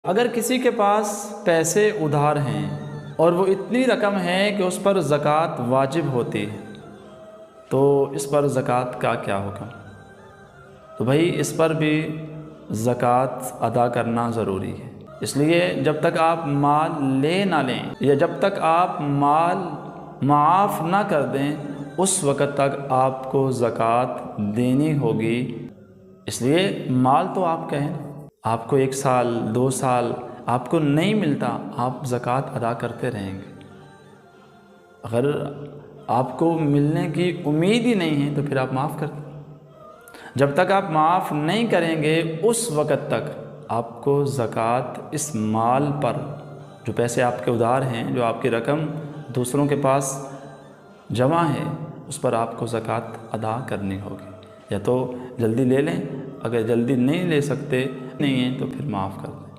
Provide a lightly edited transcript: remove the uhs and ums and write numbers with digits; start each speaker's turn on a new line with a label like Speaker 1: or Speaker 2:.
Speaker 1: اگر کسی کے پاس پیسے ادھار ہیں اور وہ اتنی رقم ہے کہ اس پر زکوٰۃ واجب ہوتی ہے تو اس پر زکوٰۃ کا کیا حکم؟ تو بھائی اس پر بھی زکوٰۃ ادا کرنا ضروری ہے، اس لیے جب تک آپ مال لے نہ لیں یا جب تک آپ مال معاف نہ کر دیں اس وقت تک آپ کو زکوٰۃ دینی ہوگی۔ اس لیے مال تو آپ کا ہے، آپ کو 1 سال 2 سال آپ کو نہیں ملتا، آپ زکوٰۃ ادا کرتے رہیں گے۔ اگر آپ کو ملنے کی امید ہی نہیں ہے تو پھر آپ معاف کر دیں۔ جب تک آپ معاف نہیں کریں گے اس وقت تک آپ کو زکوٰۃ اس مال پر، جو پیسے آپ کے ادھار ہیں، جو آپ کی رقم دوسروں کے پاس جمع ہے، اس پر آپ کو زکوٰۃ ادا کرنی ہوگی۔ یا تو جلدی لے لیں، اگر جلدی نہیں لے سکتے نہیں ہیں تو پھر معاف کر دیں۔